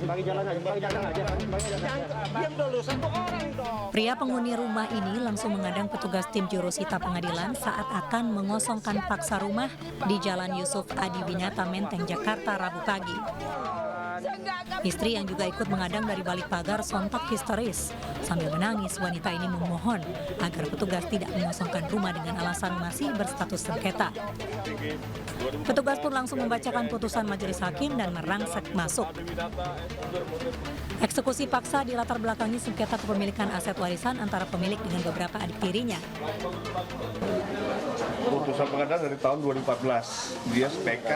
Diam dulu, satu orang dong. Pria penghuni rumah ini langsung mengadang petugas tim jurusita pengadilan saat akan mengosongkan paksa rumah di Jalan Yusuf Adiwinata, Menteng, Jakarta, Rabu pagi. Istri yang juga ikut mengadang dari balik pagar sontak histeris. Sambil menangis, wanita ini memohon agar petugas tidak mengosongkan rumah dengan alasan masih berstatus sengketa. Petugas pun langsung membacakan putusan majelis hakim dan merangsek masuk. Eksekusi paksa dilatar belakangi sengketa kepemilikan aset warisan antara pemilik dengan beberapa adik tirinya. Putusan pengadilan dari tahun 2014, dia PK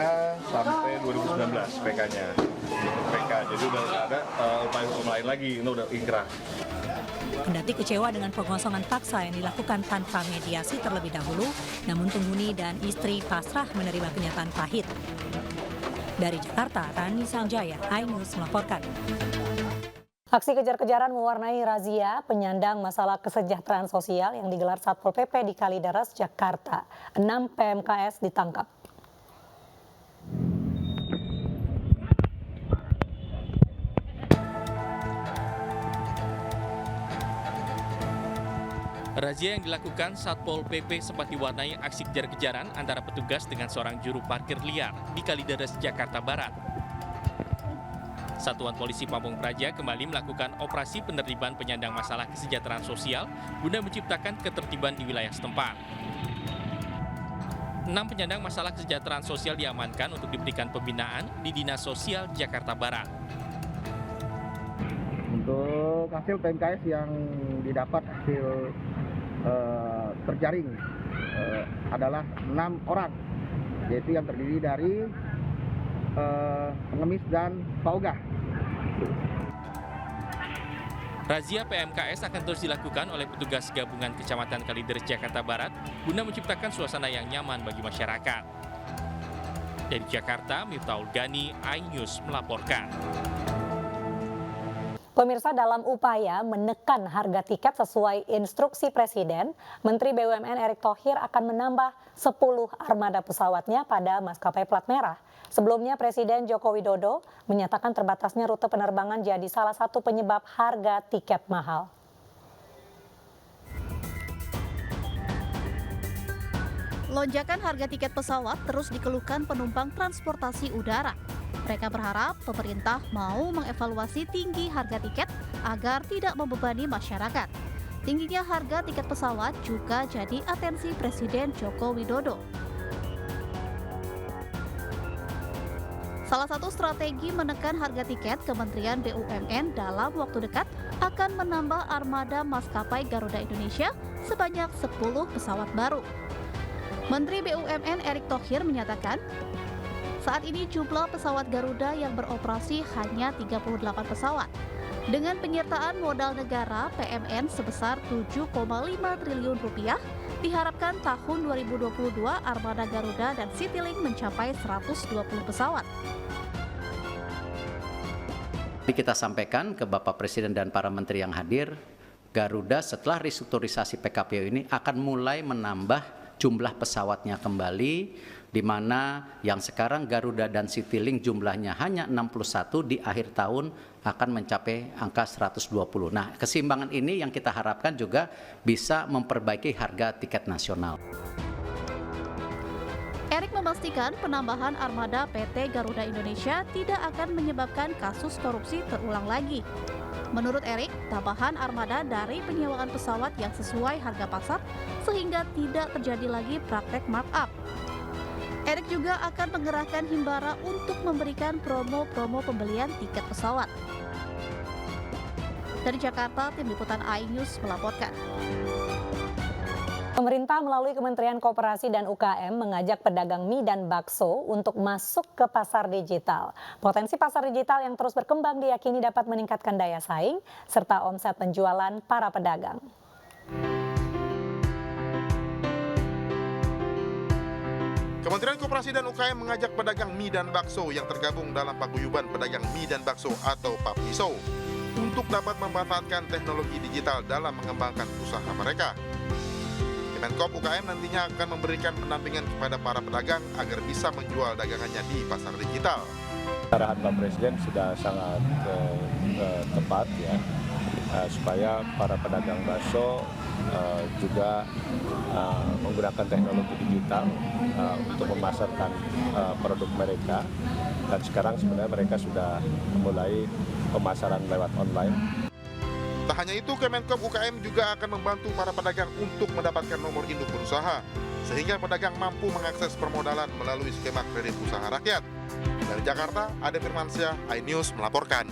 sampai 2019 PK-nya. PK, jadi udah ada upaya hukum lain lagi, ini udah inkrah. Kendati kecewa dengan pengosongan paksa yang dilakukan tanpa mediasi terlebih dahulu, namun penghuni dan istri pasrah menerima kenyataan pahit. Dari Jakarta, Rani Sanjaya, iNews melaporkan. Aksi kejar-kejaran mewarnai razia penyandang masalah kesejahteraan sosial yang digelar Satpol PP di Kalideres, Jakarta. 6 PMKS ditangkap. Razia yang dilakukan Satpol PP sempat diwarnai aksi kejar-kejaran antara petugas dengan seorang juru parkir liar di Kalideres, Jakarta Barat. Satuan Polisi Pamung Praja kembali melakukan operasi penertiban penyandang masalah kesejahteraan sosial guna menciptakan ketertiban di wilayah setempat. 6 penyandang masalah kesejahteraan sosial diamankan untuk diberikan pembinaan di Dinas Sosial Jakarta Barat. Untuk hasil PMKS yang didapat hasil terjaring adalah 6 orang, yaitu yang terdiri dari pengemis dan paugah. Razia PMKS akan terus dilakukan oleh petugas gabungan Kecamatan Kalideres, Jakarta Barat guna menciptakan suasana yang nyaman bagi masyarakat. Dari Jakarta, Miftahul Gani, iNews melaporkan. Pemirsa, dalam upaya menekan harga tiket sesuai instruksi Presiden, Menteri BUMN Erick Thohir akan menambah 10 armada pesawatnya pada maskapai plat merah. Sebelumnya Presiden Joko Widodo menyatakan terbatasnya rute penerbangan jadi salah satu penyebab harga tiket mahal. Lonjakan harga tiket pesawat terus dikeluhkan penumpang transportasi udara. Mereka berharap pemerintah mau mengevaluasi tinggi harga tiket agar tidak membebani masyarakat. Tingginya harga tiket pesawat juga jadi atensi Presiden Joko Widodo. Salah satu strategi menekan harga tiket Kementerian BUMN dalam waktu dekat akan menambah armada maskapai Garuda Indonesia sebanyak 10 pesawat baru. Menteri BUMN Erick Thohir menyatakan, saat ini jumlah pesawat Garuda yang beroperasi hanya 38 pesawat. Dengan penyertaan modal negara PMN sebesar 7,5 triliun rupiah, diharapkan tahun 2022 armada Garuda dan Citylink mencapai 120 pesawat. Kita sampaikan ke Bapak Presiden dan para menteri yang hadir, Garuda setelah restrukturisasi PKPU ini akan mulai menambah jumlah pesawatnya kembali, di mana yang sekarang Garuda dan Citylink jumlahnya hanya 61, di akhir tahun akan mencapai angka 120. Nah, keseimbangan ini yang kita harapkan juga bisa memperbaiki harga tiket nasional. Erick memastikan penambahan armada PT Garuda Indonesia tidak akan menyebabkan kasus korupsi terulang lagi. Menurut Erick, tambahan armada dari penyewaan pesawat yang sesuai harga pasar sehingga tidak terjadi lagi praktek markup. Erick juga akan mengerahkan Himbara untuk memberikan promo-promo pembelian tiket pesawat. Dari Jakarta, Tim Liputan iNews melaporkan. Pemerintah melalui Kementerian Koperasi dan UKM mengajak pedagang mie dan bakso untuk masuk ke pasar digital. Potensi pasar digital yang terus berkembang diyakini dapat meningkatkan daya saing serta omset penjualan para pedagang. Kementerian Koperasi dan UKM mengajak pedagang mie dan bakso yang tergabung dalam paguyuban pedagang mie dan bakso atau PAPMISO untuk dapat memanfaatkan teknologi digital dalam mengembangkan usaha mereka. Kemenkop UKM nantinya akan memberikan pendampingan kepada para pedagang agar bisa menjual dagangannya di pasar digital. Arahan Pak Presiden sudah sangat tepat ya, supaya para pedagang bakso juga menggunakan teknologi digital untuk memasarkan produk mereka. Dan sekarang sebenarnya mereka sudah memulai pemasaran lewat online. Tak hanya itu, Kemenkom UKM juga akan membantu para pedagang untuk mendapatkan nomor induk berusaha, sehingga pedagang mampu mengakses permodalan melalui skema kredit usaha rakyat. Dari Jakarta, Ade Firmansyah, iNews melaporkan.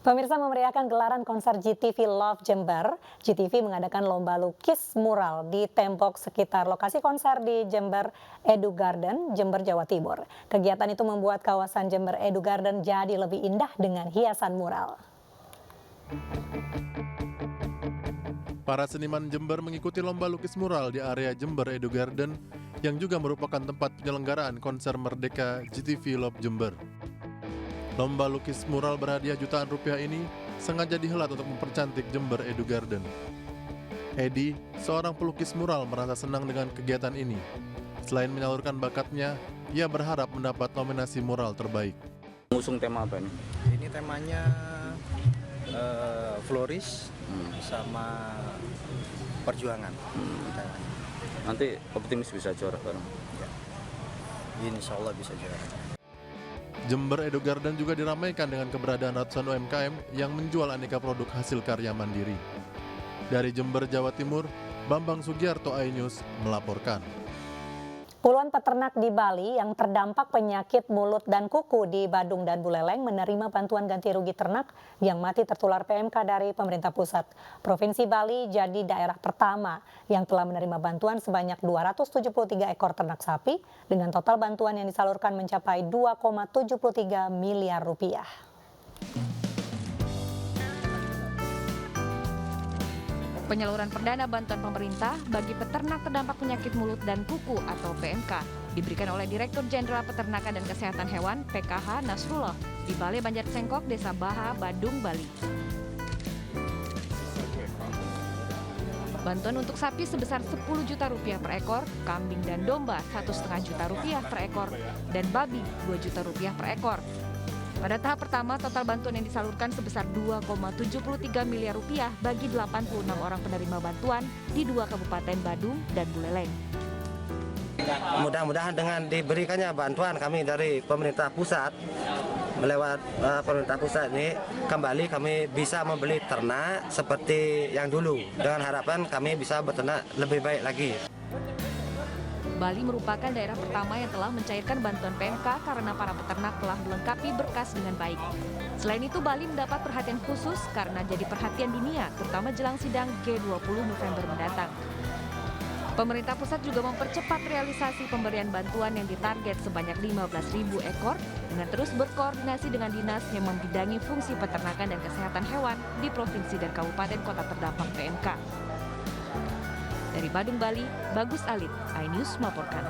Pemirsa, memeriahkan gelaran konser GTV Love Jember, GTV mengadakan lomba lukis mural di tembok sekitar lokasi konser di Jember Edu Garden, Jember, Jawa Timur. Kegiatan itu membuat kawasan Jember Edu Garden jadi lebih indah dengan hiasan mural. Para seniman Jember mengikuti lomba lukis mural di area Jember Edu Garden yang juga merupakan tempat penyelenggaraan konser Merdeka GTV Love Jember. Lomba lukis mural berhadiah jutaan rupiah ini sengaja dihelat untuk mempercantik Jember Edu Garden. Edi, seorang pelukis mural, merasa senang dengan kegiatan ini. Selain menyalurkan bakatnya, ia berharap mendapat nominasi mural terbaik. Mengusung tema apa ini? Ini temanya floris sama perjuangan. Nanti optimis bisa juara bareng. Ya. Insya Allah bisa juara. Jember Edu Garden juga diramaikan dengan keberadaan ratusan UMKM yang menjual aneka produk hasil karya mandiri. Dari Jember, Jawa Timur, Bambang Sugiarto, iNews melaporkan. Puluhan peternak di Bali yang terdampak penyakit mulut dan kuku di Badung dan Buleleng menerima bantuan ganti rugi ternak yang mati tertular PMK dari pemerintah pusat. Provinsi Bali jadi daerah pertama yang telah menerima bantuan sebanyak 273 ekor ternak sapi dengan total bantuan yang disalurkan mencapai 2,73 miliar rupiah. Penyaluran perdana bantuan pemerintah bagi peternak terdampak penyakit mulut dan kuku atau PMK diberikan oleh Direktur Jenderal Peternakan dan Kesehatan Hewan PKH Nasrullah di Balai Banjar Cengkok, Desa Baha, Badung, Bali. Bantuan untuk sapi sebesar 10 juta rupiah per ekor, kambing dan domba 1,5 juta rupiah per ekor, dan babi 2 juta rupiah per ekor. Pada tahap pertama, total bantuan yang disalurkan sebesar 2,73 miliar rupiah bagi 86 orang penerima bantuan di 2 kabupaten Badung dan Buleleng. Mudah-mudahan dengan diberikannya bantuan kami dari pemerintah pusat, melewat pemerintah pusat ini, kembali kami bisa membeli ternak seperti yang dulu, dengan harapan kami bisa beternak lebih baik lagi. Bali merupakan daerah pertama yang telah mencairkan bantuan PMK karena para peternak telah melengkapi berkas dengan baik. Selain itu, Bali mendapat perhatian khusus karena jadi perhatian dunia, terutama jelang sidang G20 November mendatang. Pemerintah pusat juga mempercepat realisasi pemberian bantuan yang ditarget sebanyak 15.000 ekor dengan terus berkoordinasi dengan dinas yang membidangi fungsi peternakan dan kesehatan hewan di provinsi dan kabupaten kota terdampak PMK. Dari Badung, Bali, Bagus Alit, iNews melaporkan.